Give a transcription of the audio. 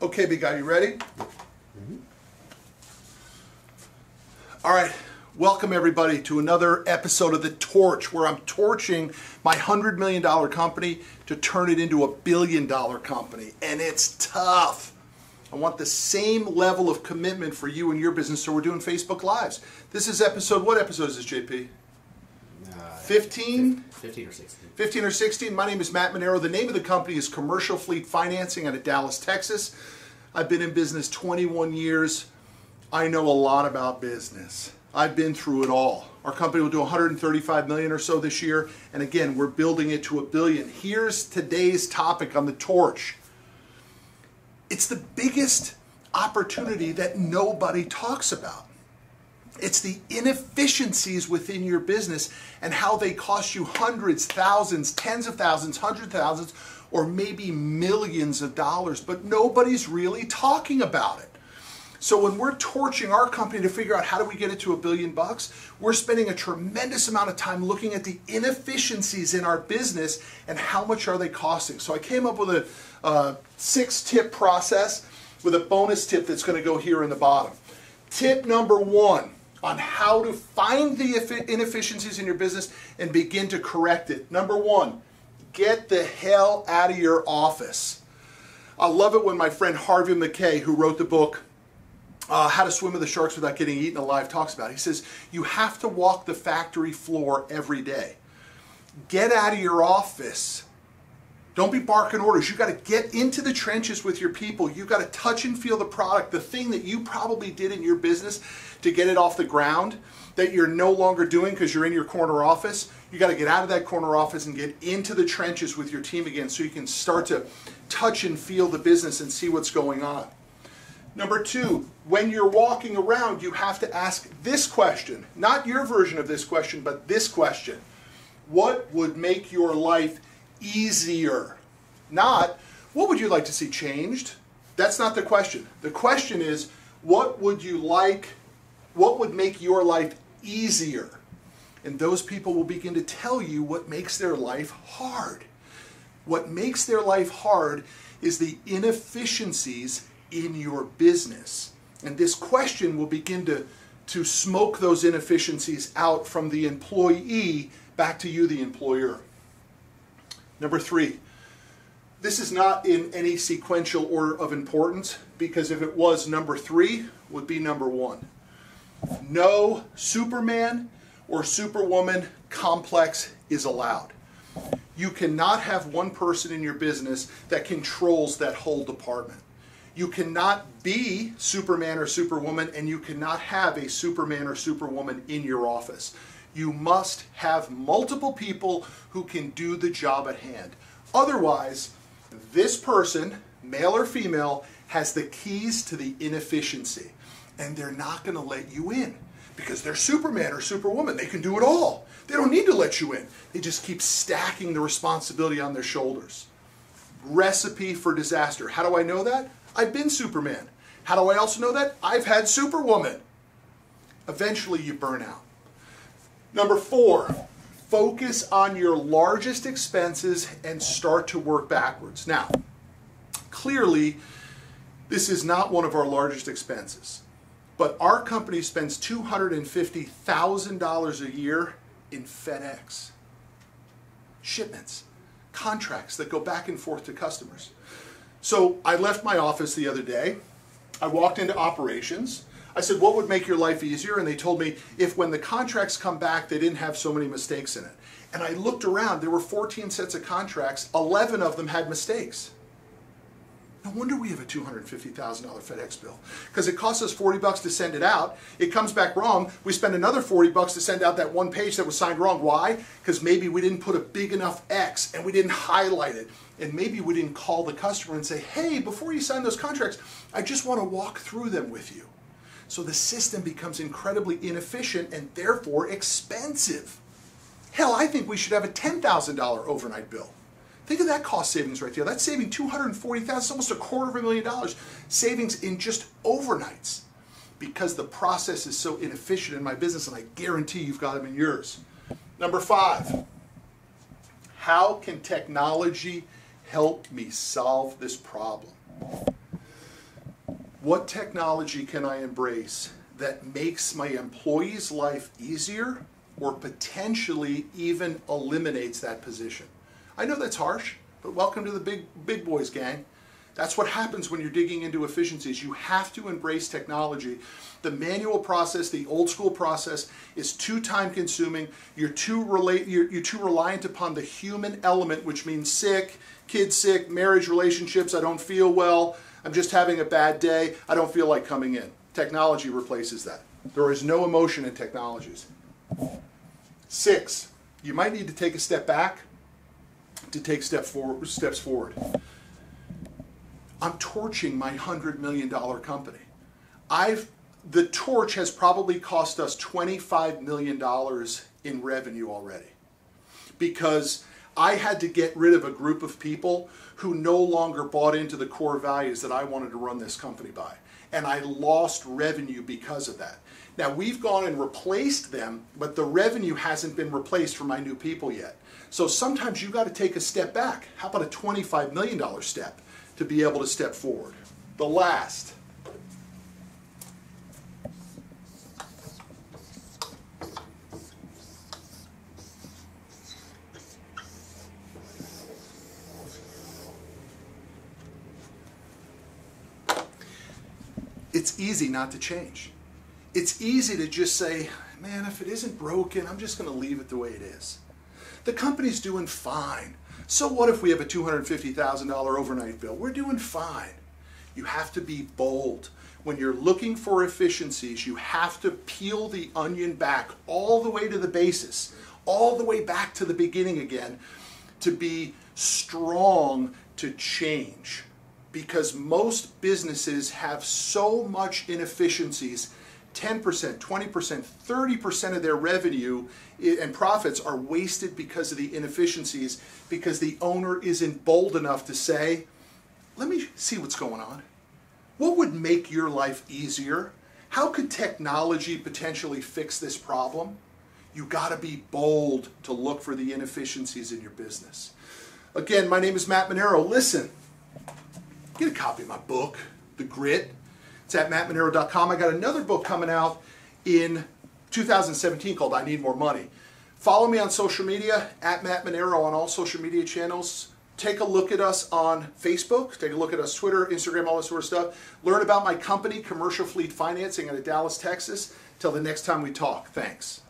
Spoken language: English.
Okay, big guy, you ready? All right, welcome everybody to another episode of The Torch, where I'm torching my $100 million company to turn it into a $1 billion company. And it's tough. I want the same level of commitment for you and your business, so we're doing Facebook Lives. This is episode, what episode is this, JP? 15? 15 or 16. 15 or 16. My name is Matt Manero. The name of the company is Commercial Fleet Financing out of Dallas, Texas. I've been in business 21 years. I know a lot about business. I've been through it all. Our company will do 135 million or so this year. And again, we're building it to $1 billion. Here's today's topic on The Torch. It's the biggest opportunity that nobody talks about. It's the inefficiencies within your business and how they cost you hundreds, thousands, tens of thousands, hundreds of thousands, or maybe millions of dollars, but nobody's really talking about it. So when we're torching our company to figure out how do we get it to $1 billion, we're spending a tremendous amount of time looking at the inefficiencies in our business and how much are they costing. So I came up with a 6-tip process with a bonus tip that's going to go here in the bottom. Tip number 1 on how to find the inefficiencies in your business and begin to correct it. Number 1, get the hell out of your office. I love it when my friend Harvey McKay, who wrote the book, How to Swim with the Sharks Without Getting Eaten Alive, talks about it. He says, you have to walk the factory floor every day. Get out of your office. Don't be barking orders. You got to get into the trenches with your people. You got to touch and feel the product, the thing that you probably did in your business to get it off the ground that you're no longer doing because you're in your corner office. You got to get out of that corner office and get into the trenches with your team again so you can start to touch and feel the business and see what's going on. Number 2, when you're walking around, you have to ask this question, not your version of this question, but this question. What would make your life easier? Not, what would you like to see changed? That's not the question. The question is, what would make your life easier? And those people will begin to tell you what makes their life hard. What makes their life hard is the inefficiencies in your business. And this question will begin to smoke those inefficiencies out from the employee back to you, the employer. Number 3, this is not in any sequential order of importance, because if it was, number 3 would be number 1. No Superman or Superwoman complex is allowed. You cannot have one person in your business that controls that whole department. You cannot be Superman or Superwoman, and you cannot have a Superman or Superwoman in your office. You must have multiple people who can do the job at hand. Otherwise, this person, male or female, has the keys to the inefficiency. And they're not going to let you in because they're Superman or Superwoman. They can do it all. They don't need to let you in. They just keep stacking the responsibility on their shoulders. Recipe for disaster. How do I know that? I've been Superman. How do I also know that? I've had Superwoman. Eventually you burn out. Number 4, focus on your largest expenses and start to work backwards. Now, clearly, this is not one of our largest expenses, but our company spends $250,000 a year in FedEx. Shipments, contracts that go back and forth to customers. So I left my office the other day. I walked into operations. I said, what would make your life easier? And they told me if when the contracts come back, they didn't have so many mistakes in it. And I looked around, there were 14 sets of contracts, 11 of them had mistakes. No wonder we have a $250,000 FedEx bill, because it costs us $40 to send it out. It comes back wrong. We spend another $40 to send out that one page that was signed wrong. Why? Because maybe we didn't put a big enough X and we didn't highlight it. And maybe we didn't call the customer and say, hey, before you sign those contracts, I just want to walk through them with you. So the system becomes incredibly inefficient and therefore expensive. Hell, I think we should have a $10,000 overnight bill. Think of that cost savings right there. That's saving $240,000, that's almost $250,000 savings in just overnights, because the process is so inefficient in my business, and I guarantee you've got them in yours. Number 5, how can technology help me solve this problem? What technology can I embrace that makes my employee's life easier or potentially even eliminates that position? I know that's harsh, but welcome to the big boys gang. That's what happens when you're digging into efficiencies. You have to embrace technology. The manual process, the old school process, is too time consuming. You're too reliant upon the human element, which means sick, kids sick, marriage, relationships, I don't feel well, I'm just having a bad day, I don't feel like coming in. Technology replaces that. There is no emotion in technologies. 6, you might need to take a step back to take steps forward. I'm torching my $100 million company. The torch has probably cost us $25 million in revenue already, because I had to get rid of a group of people who no longer bought into the core values that I wanted to run this company by. And I lost revenue because of that. Now, we've gone and replaced them, but the revenue hasn't been replaced for my new people yet. So sometimes you've got to take a step back. How about a $25 million step to be able to step forward? The last. It's easy not to change. It's easy to just say, man, if it isn't broken, I'm just going to leave it the way it is. The company's doing fine. So what if we have a $250,000 overnight bill? We're doing fine. You have to be bold. When you're looking for efficiencies, you have to peel the onion back all the way to the basis, all the way back to the beginning again, to be strong to change. Because most businesses have so much inefficiencies. 10%, 20%, 30% of their revenue and profits are wasted because of the inefficiencies, because the owner isn't bold enough to say, let me see what's going on. What would make your life easier? How could technology potentially fix this problem? You got to be bold to look for the inefficiencies in your business. Again, my name is Matt Manero. Listen, get a copy of my book, The Grit. It's at mattmanero.com. I got another book coming out in 2017 called I Need More Money. Follow me on social media, at Matt Manero on all social media channels. Take a look at us on Facebook. Take a look at us Twitter, Instagram, all that sort of stuff. Learn about my company, Commercial Fleet Financing out of Dallas, Texas. Till the next time we talk. Thanks.